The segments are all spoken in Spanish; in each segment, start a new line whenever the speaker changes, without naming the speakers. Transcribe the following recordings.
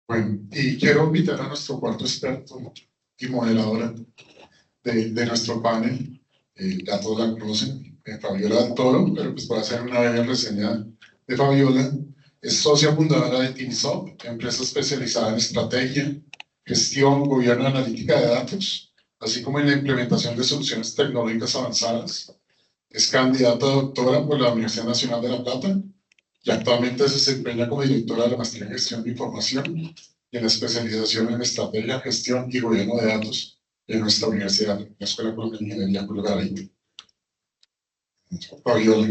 Bueno, y quiero invitar a nuestro cuarto experto y moderadora de nuestro panel, ya todos la conocen, Fabiola del Toro, pero pues voy a hacer una breve reseña de Fabiola. Es socia fundadora de TeamSop, empresa especializada en estrategia, gestión, gobierno y analítica de datos, así como en la implementación de soluciones tecnológicas avanzadas. Es candidata a doctora por la Universidad Nacional de La Plata y actualmente se desempeña como directora de la maestría en gestión de información y en la especialización en estrategia, gestión y gobierno de datos en nuestra universidad, la Escuela Colombiana de Ingeniería Julio Garavito. Fabiola.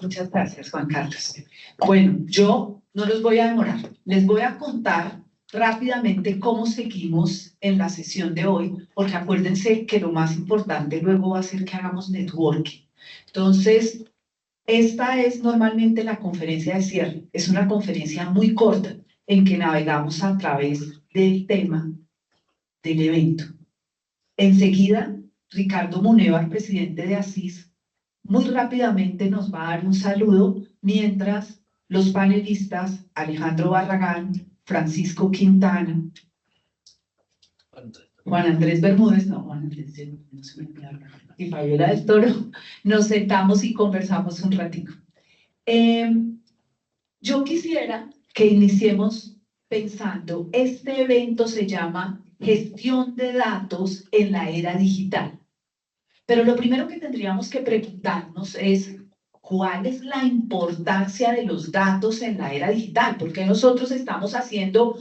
Muchas gracias, Juan Carlos. Bueno, yo no los voy a demorar. Les voy a contar rápidamente cómo seguimos en la sesión de hoy, porque acuérdense que lo más importante luego va a ser que hagamos networking. Entonces, esta es normalmente la conferencia de cierre. Es una conferencia muy corta en que navegamos a través del tema del evento. Enseguida, Ricardo Munevar, presidente de ASIS, muy rápidamente nos va a dar un saludo mientras los panelistas Alejandro Barragán, Francisco Quintana, Juan Andrés Bermúdez, no, Juan Andrés, no se me olvidó, y Fabiola del Toro, nos sentamos y conversamos un ratico. Yo quisiera que iniciemos pensando, este evento se llama Gestión de Datos en la Era Digital. Pero lo primero que tendríamos que preguntarnos es, ¿cuál es la importancia de los datos en la era digital? Porque nosotros estamos haciendo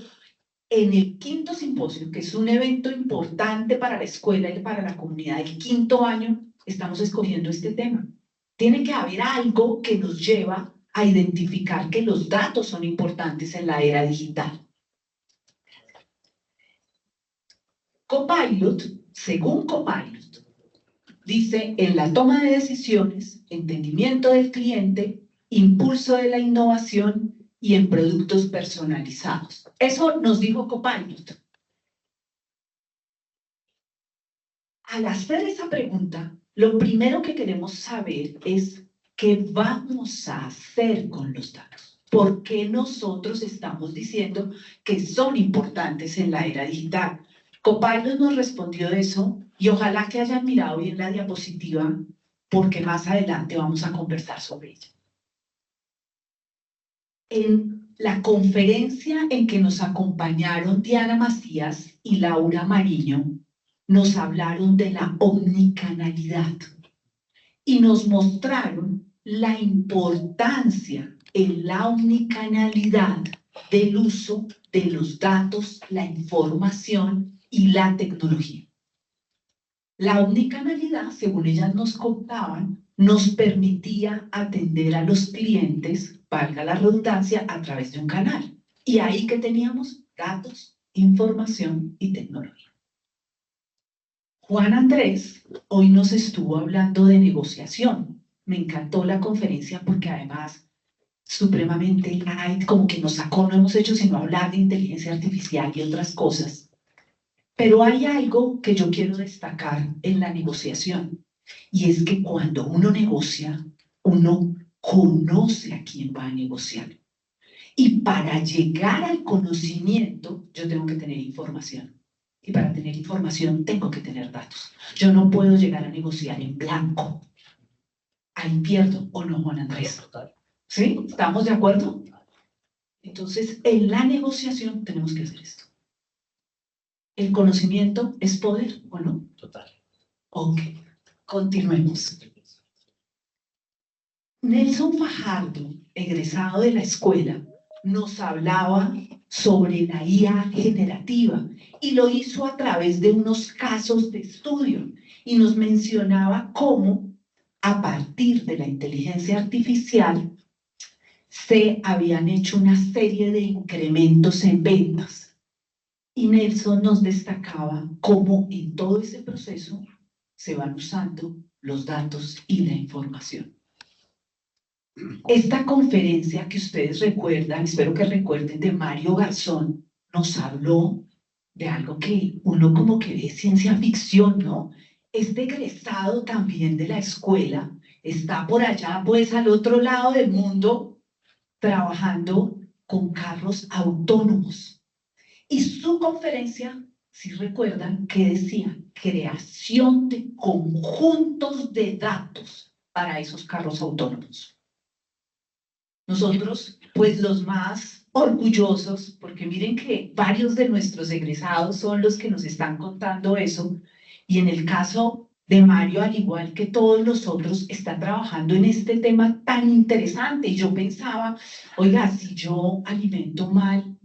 en el quinto simposio, que es un evento importante para la escuela y para la comunidad, el quinto año, estamos escogiendo este tema. Tiene que haber algo que nos lleva a identificar que los datos son importantes en la era digital. Copilot, según Copilot, dice, en la toma de decisiones, entendimiento del cliente, impulso de la innovación y en productos personalizados. Eso nos dijo Copilot. Al hacer esa pregunta, lo primero que queremos saber es qué vamos a hacer con los datos. ¿Por qué nosotros estamos diciendo que son importantes en la era digital? Copilot nos respondió eso y ojalá que hayan mirado bien la diapositiva porque más adelante vamos a conversar sobre ella. En la conferencia en que nos acompañaron Diana Macías y Laura Mariño, nos hablaron de la omnicanalidad y nos mostraron la importancia en la omnicanalidad del uso de los datos, la información y la tecnología. La omnicanalidad, según ellas nos contaban, nos permitía atender a los clientes, valga la redundancia, a través de un canal. Y ahí que teníamos datos, información y tecnología. Juan Andrés hoy nos estuvo hablando de negociación. Me encantó la conferencia porque además supremamente light, como que nos sacó, no hemos hecho sino hablar de inteligencia artificial y otras cosas. Pero hay algo que yo quiero destacar en la negociación, y es que cuando uno negocia, uno conoce a quién va a negociar. Y para llegar al conocimiento, yo tengo que tener información. Y para tener información, tengo que tener datos. Yo no puedo llegar a negociar en blanco. Ahí pierdo, ¿o no, Juan Andrés? ¿Sí? ¿Estamos de acuerdo? Entonces, en la negociación tenemos que hacer esto. ¿El conocimiento es poder o no?
Total.
Ok, continuemos. Nelson Fajardo, egresado de la escuela, nos hablaba sobre la IA generativa y lo hizo a través de unos casos de estudio y nos mencionaba cómo a partir de la inteligencia artificial se habían hecho una serie de incrementos en ventas. Y Nelson nos destacaba cómo en todo ese proceso se van usando los datos y la información. Esta conferencia que ustedes recuerdan, espero que recuerden, de Mario Garzón, nos habló de algo que uno como que ve ciencia ficción, ¿no? Este egresado también de la escuela está por allá, pues al otro lado del mundo, trabajando con carros autónomos. Y su conferencia, si recuerdan, que decía creación de conjuntos de datos para esos carros autónomos. Nosotros, pues los más orgullosos, porque miren que varios de nuestros egresados son los que nos están contando eso, y en el caso de Mario, al igual que todos los otros, está trabajando en este tema tan interesante. Y yo pensaba, oiga, si yo alimento mal,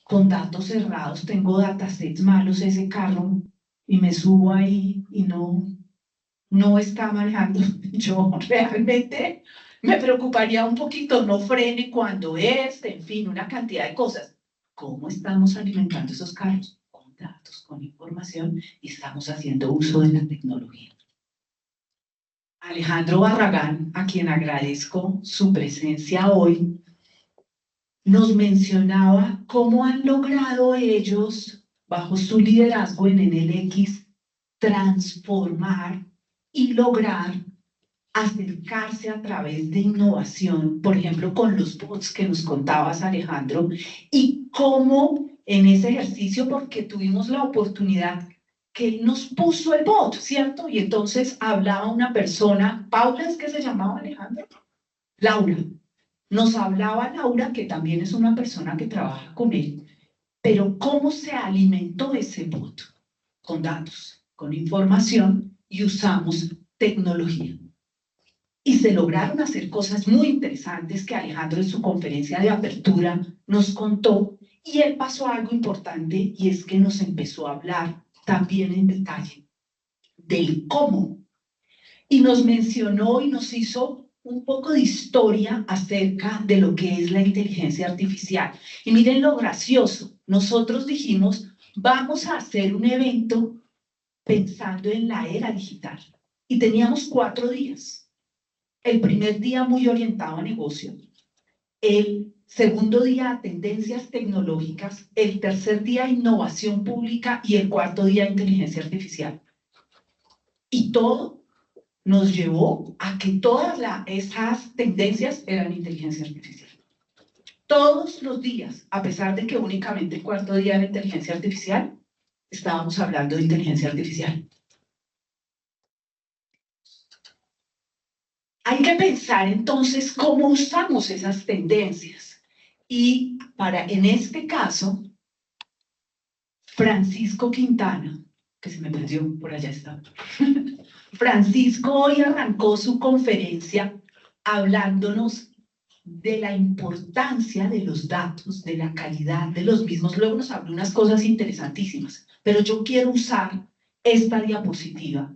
con datos cerrados, tengo datasets malos ese carro, y me subo ahí y no está manejando, yo realmente me preocuparía un poquito, no frene cuando en fin, una cantidad de cosas. ¿Cómo estamos alimentando esos carros? Con datos, con información, y estamos haciendo uso de la tecnología. Alejandro Barragán, a quien agradezco su presencia hoy, nos mencionaba cómo han logrado ellos, bajo su liderazgo en NLX, transformar y lograr acercarse a través de innovación, por ejemplo, con los bots que nos contabas, Alejandro, y cómo en ese ejercicio, porque tuvimos la oportunidad que él nos puso el bot, ¿cierto? Y entonces hablaba una persona, Paula, ¿es que se llamaba Alejandro? Laura. Nos hablaba Laura, que también es una persona que trabaja con él, pero cómo se alimentó ese bot con datos, con información, y usamos tecnología. Y se lograron hacer cosas muy interesantes que Alejandro en su conferencia de apertura nos contó, y él pasó a algo importante, y es que nos empezó a hablar también en detalle del cómo, y nos mencionó y nos hizo un poco de historia acerca de lo que es la inteligencia artificial. Y miren lo gracioso, nosotros dijimos, vamos a hacer un evento pensando en la era digital, y teníamos 4 días. El primer día muy orientado a negocio, el segundo día a tendencias tecnológicas, el tercer día a innovación pública y el cuarto día a inteligencia artificial. Y todo nos llevó a que todas esas tendencias eran inteligencia artificial. Todos los días, a pesar de que únicamente el cuarto día era inteligencia artificial, estábamos hablando de inteligencia artificial. Hay que pensar entonces cómo usamos esas tendencias. Y en este caso, Francisco Quintana, que se me perdió, por allá está. Francisco hoy arrancó su conferencia hablándonos de la importancia de los datos, de la calidad de los mismos. Luego nos habló unas cosas interesantísimas, pero yo quiero usar esta diapositiva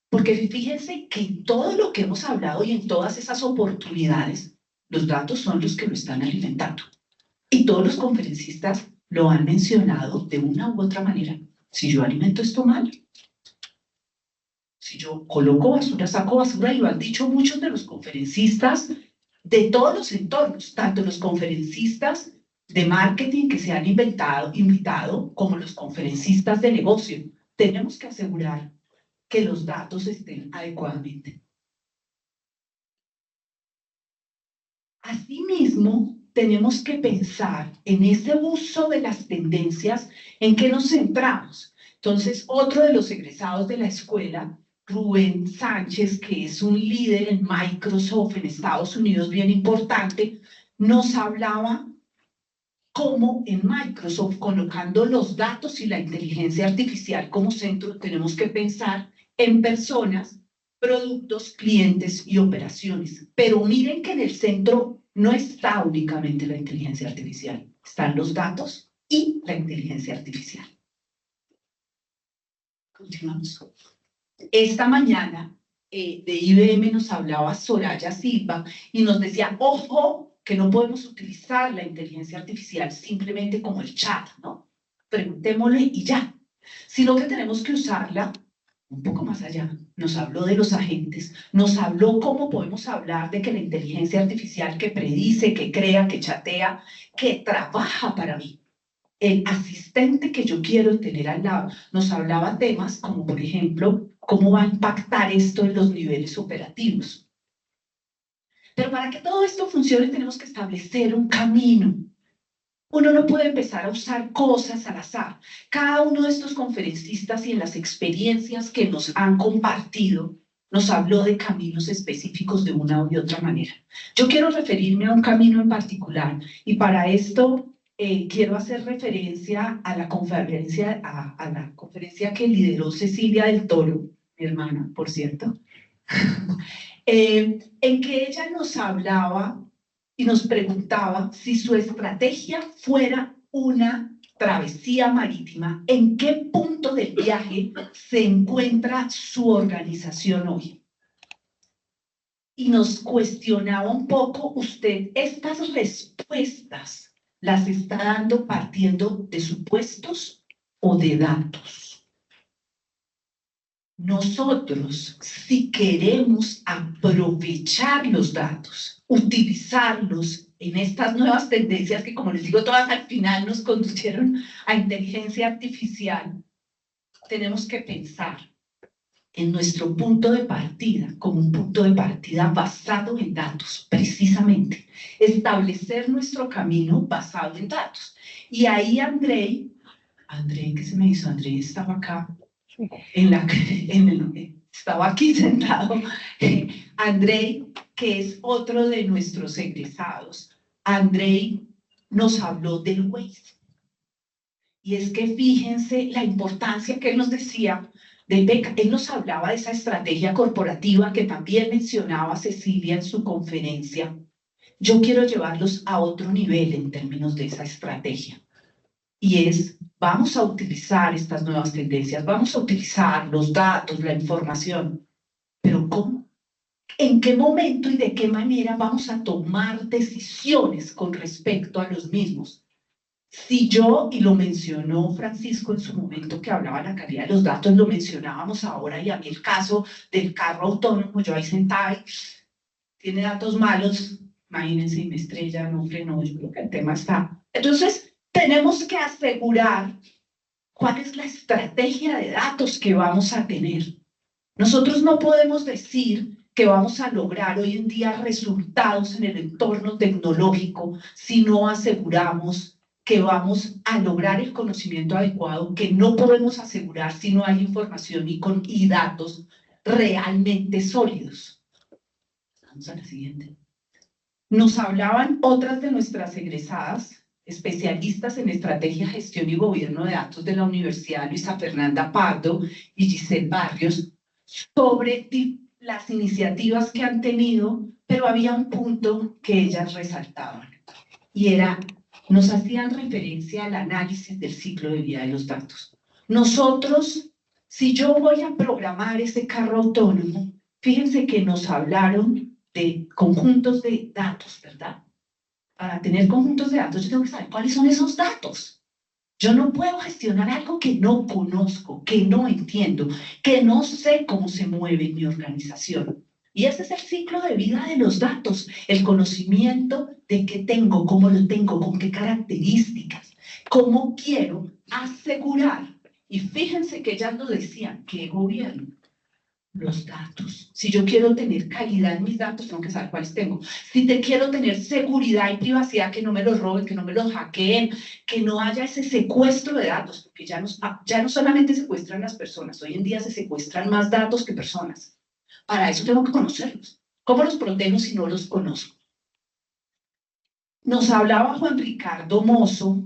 porque fíjense que en todo lo que hemos hablado y en todas esas oportunidades, los datos son los que lo están alimentando. Y todos los conferencistas lo han mencionado de una u otra manera. Si yo alimento esto mal, si yo coloco basura, saco basura, y lo han dicho muchos de los conferencistas de todos los entornos, tanto los conferencistas de marketing que se han invitado, como los conferencistas de negocio. Tenemos que asegurar que los datos estén adecuadamente. Asimismo, tenemos que pensar en ese uso de las tendencias, en qué nos centramos. Entonces, otro de los egresados de la escuela, Rubén Sánchez, que es un líder en Microsoft en Estados Unidos bien importante, nos hablaba cómo en Microsoft, colocando los datos y la inteligencia artificial como centro, tenemos que pensar en personas, productos, clientes y operaciones. Pero miren que en el centro no está únicamente la inteligencia artificial, están los datos y la inteligencia artificial. Continuamos. Esta mañana de IBM nos hablaba Soraya Silva y nos decía, ojo, que no podemos utilizar la inteligencia artificial simplemente como el chat, ¿no? Preguntémosle y ya, sino que tenemos que usarla un poco más allá. Nos habló de los agentes, nos habló cómo podemos hablar de que la inteligencia artificial que predice, que crea, que chatea, que trabaja para mí, el asistente que yo quiero tener al lado. Nos hablaba temas como, por ejemplo, cómo va a impactar esto en los niveles operativos. Pero para que todo esto funcione tenemos que establecer un camino. Uno no puede empezar a usar cosas al azar. Cada uno de estos conferencistas y en las experiencias que nos han compartido, nos habló de caminos específicos de una u otra manera. Yo quiero referirme a un camino en particular y para esto quiero hacer referencia a la conferencia, a la conferencia que lideró Cecilia del Toro, mi hermana, por cierto, en que ella nos hablaba y nos preguntaba si su estrategia fuera una travesía marítima, ¿en qué punto del viaje se encuentra su organización hoy? Y nos cuestionaba un poco, usted, estas respuestas las está dando partiendo de supuestos o de datos. Nosotros, si queremos aprovechar los datos, utilizarlos en estas nuevas tendencias que, como les digo, todas al final nos condujeron a inteligencia artificial, tenemos que pensar en nuestro punto de partida como un punto de partida basado en datos, precisamente. Establecer nuestro camino basado en datos. Y ahí Andrei, ¿qué se me hizo? Andrei estaba acá. Estaba aquí sentado Andrei, que es otro de nuestros egresados. Andrei nos habló del Waze. Y es que fíjense la importancia que él nos decía del BEC. Él nos hablaba de esa estrategia corporativa que también mencionaba Cecilia en su conferencia. Yo quiero llevarlos a otro nivel en términos de esa estrategia. Y es, vamos a utilizar estas nuevas tendencias, vamos a utilizar los datos, la información, pero ¿cómo? ¿En qué momento y de qué manera vamos a tomar decisiones con respecto a los mismos? Si yo, y lo mencionó Francisco en su momento que hablaba de la calidad de los datos, lo mencionábamos ahora, y a mí el caso del carro autónomo, yo ahí sentada y tiene datos malos, imagínense, me estrella, no frenó, yo creo que el tema está. Entonces, tenemos que asegurar cuál es la estrategia de datos que vamos a tener. Nosotros no podemos decir que vamos a lograr hoy en día resultados en el entorno tecnológico si no aseguramos que vamos a lograr el conocimiento adecuado, que no podemos asegurar si no hay información y datos realmente sólidos. Vamos a la siguiente. Nos hablaban otras de nuestras egresadas, especialistas en estrategia, gestión y gobierno de datos de la Universidad Luisa Fernanda Pardo y Giselle Barrios, sobre las iniciativas que han tenido, pero había un punto que ellas resaltaban, y era, nos hacían referencia al análisis del ciclo de vida de los datos. Nosotros, si yo voy a programar ese carro autónomo, fíjense que nos hablaron de conjuntos de datos, ¿verdad? Para tener conjuntos de datos, yo tengo que saber cuáles son esos datos. Yo no puedo gestionar algo que no conozco, que no entiendo, que no sé cómo se mueve en mi organización. Y ese es el ciclo de vida de los datos, el conocimiento de qué tengo, cómo lo tengo, con qué características, cómo quiero asegurar. Y fíjense que ya nos decían, ¿qué gobierno? Los datos. Si yo quiero tener calidad en mis datos, tengo que saber cuáles tengo. Si te quiero tener seguridad y privacidad, que no me los roben, que no me los hackeen, que no haya ese secuestro de datos, porque ya no solamente secuestran las personas, hoy en día se secuestran más datos que personas. Para eso tengo que conocerlos. ¿Cómo los protejo si no los conozco? Nos hablaba Juan Ricardo Mozo,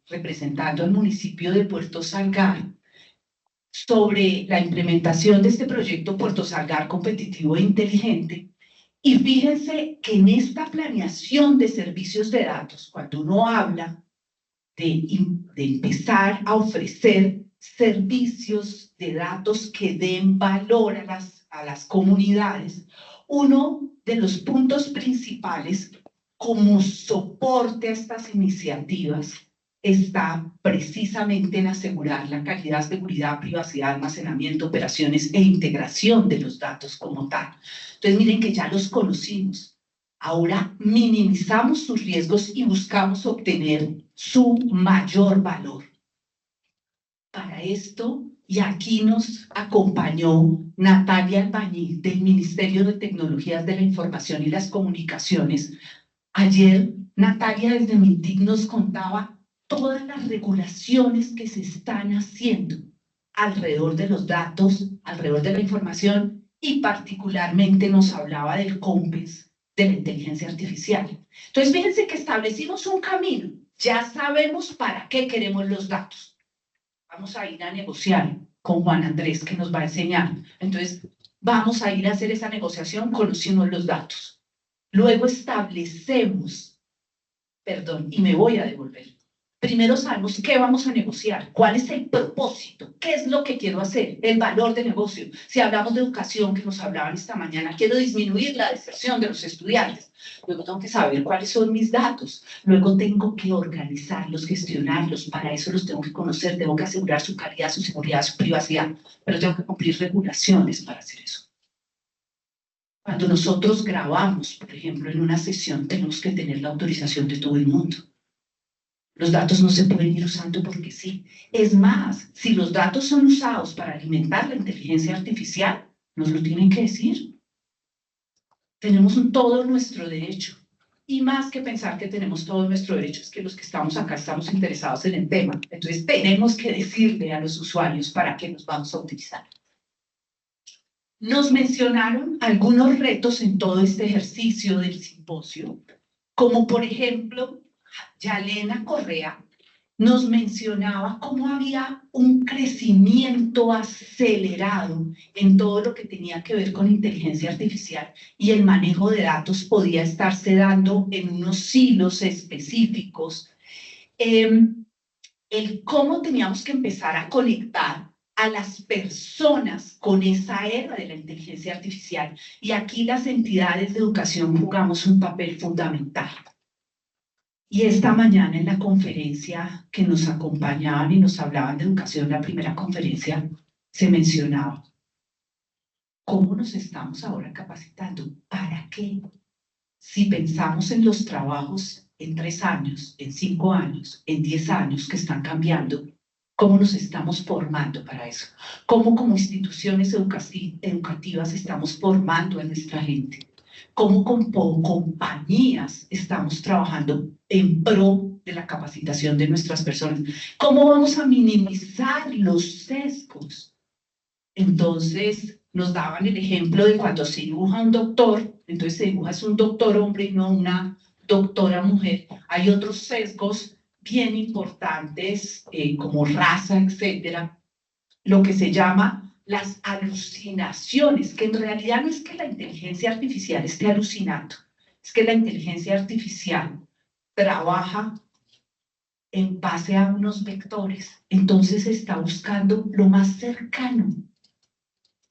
representando al municipio de Puerto Salgar, sobre la implementación de este proyecto Puerto Salgar competitivo e inteligente. Y fíjense que en esta planeación de servicios de datos, cuando uno habla de empezar a ofrecer servicios de datos que den valor a las comunidades, uno de los puntos principales como soporte a estas iniciativas está precisamente en asegurar la calidad, seguridad, privacidad, almacenamiento, operaciones e integración de los datos como tal. Entonces miren que ya los conocimos. Ahora minimizamos sus riesgos y buscamos obtener su mayor valor. Para esto, y aquí nos acompañó Natalia Albañil del Ministerio de Tecnologías de la Información y las Comunicaciones. Ayer Natalia desde Mintic nos contaba todas las regulaciones que se están haciendo alrededor de los datos, alrededor de la información, y particularmente nos hablaba del COMPES, de la inteligencia artificial. Entonces, fíjense que establecimos un camino. Ya sabemos para qué queremos los datos. Vamos a ir a negociar con Juan Andrés, que nos va a enseñar. Entonces, vamos a ir a hacer esa negociación, conocimos los datos. Luego establecemos, perdón, y me voy a devolver. Primero sabemos qué vamos a negociar, cuál es el propósito, qué es lo que quiero hacer, el valor de negocio. Si hablamos de educación, que nos hablaban esta mañana, quiero disminuir la deserción de los estudiantes. Luego tengo que saber cuáles son mis datos. Luego tengo que organizarlos, gestionarlos. Para eso los tengo que conocer, tengo que asegurar su calidad, su seguridad, su privacidad. Pero tengo que cumplir regulaciones para hacer eso. Cuando nosotros grabamos, por ejemplo, en una sesión, tenemos que tener la autorización de todo el mundo. Los datos no se pueden ir usando porque sí. Es más, si los datos son usados para alimentar la inteligencia artificial, nos lo tienen que decir. Tenemos todo nuestro derecho. Y más que pensar que tenemos todo nuestro derecho, es que los que estamos acá estamos interesados en el tema. Entonces tenemos que decirle a los usuarios para qué nos vamos a utilizar. Nos mencionaron algunos retos en todo este ejercicio del simposio, como por ejemplo, Yalena Correa nos mencionaba cómo había un crecimiento acelerado en todo lo que tenía que ver con inteligencia artificial y el manejo de datos podía estarse dando en unos hilos específicos. El cómo teníamos que empezar a conectar a las personas con esa era de la inteligencia artificial. Y aquí las entidades de educación jugamos un papel fundamental. Y esta mañana en la conferencia que nos acompañaban y nos hablaban de educación, la primera conferencia, se mencionaba cómo nos estamos ahora capacitando, ¿para qué? Si pensamos en los trabajos en 3 años, en 5 años, en 10 años que están cambiando, ¿cómo nos estamos formando para eso? ¿Cómo como instituciones educativas estamos formando a nuestra gente? ¿Cómo con compañías estamos trabajando en pro de la capacitación de nuestras personas? ¿Cómo vamos a minimizar los sesgos? Entonces, nos daban el ejemplo de cuando se dibuja un doctor, entonces se dibuja es un doctor hombre y no una doctora mujer. Hay otros sesgos bien importantes, como raza, etcétera, lo que se llama las alucinaciones, que en realidad no es que la inteligencia artificial esté alucinando, es que la inteligencia artificial trabaja en base a unos vectores, entonces está buscando lo más cercano.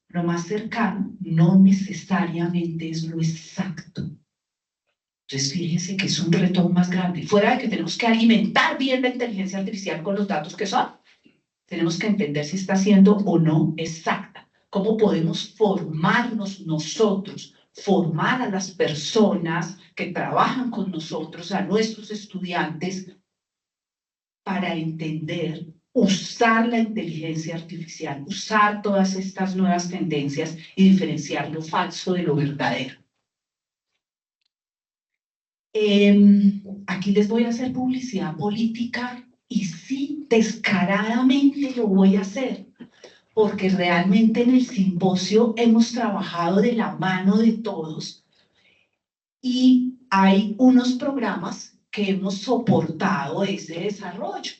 Lo más cercano no necesariamente es lo exacto. Entonces fíjense que es un reto más grande. Fuera de que tenemos que alimentar bien la inteligencia artificial con los datos que son, tenemos que entender si está siendo o no exacta. ¿Cómo podemos formarnos nosotros, formar a las personas que trabajan con nosotros, a nuestros estudiantes, para entender, usar la inteligencia artificial, usar todas estas nuevas tendencias y diferenciar lo falso de lo verdadero? Aquí les voy a hacer publicidad política y sí, descaradamente lo voy a hacer, porque realmente en el simposio hemos trabajado de la mano de todos y hay unos programas que hemos soportado ese desarrollo.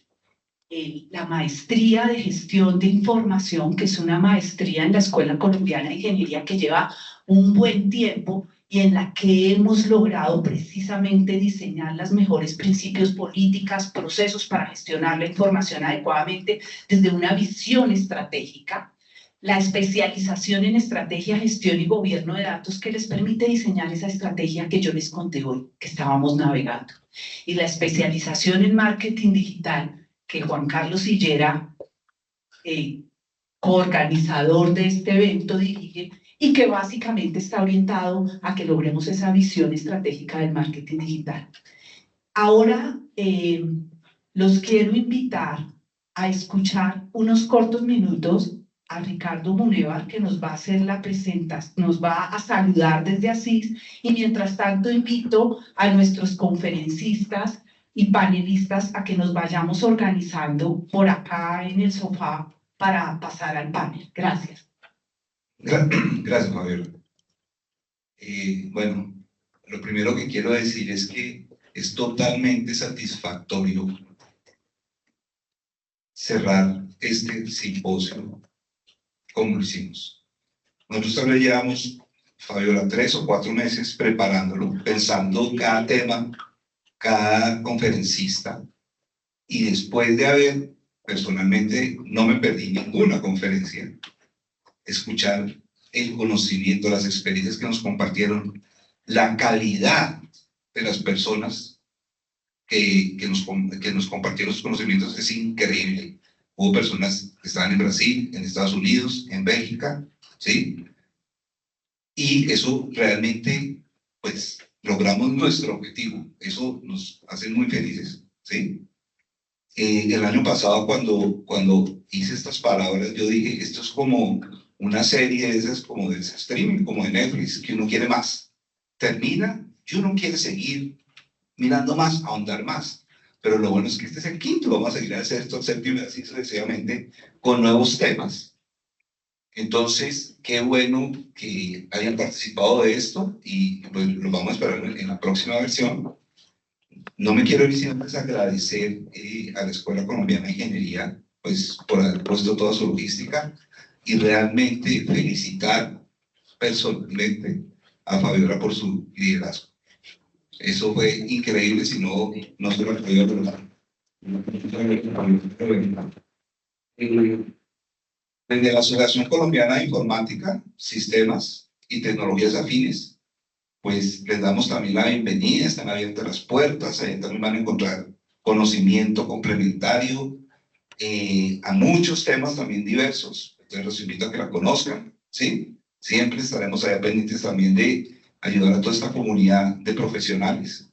La maestría de gestión de información, que es una maestría en la Escuela Colombiana de Ingeniería que lleva un buen tiempo y en la que hemos logrado precisamente diseñar los mejores principios, políticas, procesos para gestionar la información adecuadamente desde una visión estratégica. La especialización en estrategia, gestión y gobierno de datos, que les permite diseñar esa estrategia que yo les conté hoy, que estábamos navegando. Y la especialización en marketing digital, que Juan Carlos Hillera, coorganizador de este evento, dirige, y que básicamente está orientado a que logremos esa visión estratégica del marketing digital. Ahora los quiero invitar a escuchar unos cortos minutos a Ricardo Munevar, que nos va a hacer la presentación, nos va a saludar desde Asís, y mientras tanto invito a nuestros conferencistas y panelistas a que nos vayamos organizando por acá en el sofá para pasar al panel. Gracias.
Gracias, Fabiola. Bueno, lo primero que quiero decir es que es totalmente satisfactorio cerrar este simposio como lo hicimos. Nosotros tal vez llevamos, Fabiola, 3 o 4 meses preparándolo, pensando cada tema, cada conferencista, y después de haber, personalmente, no me perdí ninguna conferencia, escuchar el conocimiento, las experiencias que nos compartieron, la calidad de las personas que nos compartieron sus conocimientos es increíble. Hubo personas que estaban en Brasil, en Estados Unidos, en Bélgica, ¿sí? Y eso realmente, pues, logramos nuestro objetivo. Eso nos hace muy felices, ¿sí? El año pasado, cuando hice estas palabras, yo dije, esto es como una serie de esas, como de ese streaming, como de Netflix, que uno quiere más. Termina y uno quiere seguir mirando más, ahondar más. Pero lo bueno es que este es el quinto, vamos a seguir a hacer esto, séptimo y así sucesivamente, con nuevos temas. Entonces, qué bueno que hayan participado de esto y pues lo vamos a esperar en la próxima versión. No me quiero ir sin antes agradecer a la Escuela Colombiana de Ingeniería, pues, por haber puesto toda su logística y realmente felicitar personalmente a Fabiola por su liderazgo. Eso fue increíble, si no, no se lo podía lograr. Desde la Asociación Colombiana de Informática, Sistemas y Tecnologías Afines, pues les damos también la bienvenida, están abiertas las puertas, ahí también van a encontrar conocimiento complementario a muchos temas también diversos. Entonces los invito a que la conozcan, ¿sí? Siempre estaremos allá pendientes también de ayudar a toda esta comunidad de profesionales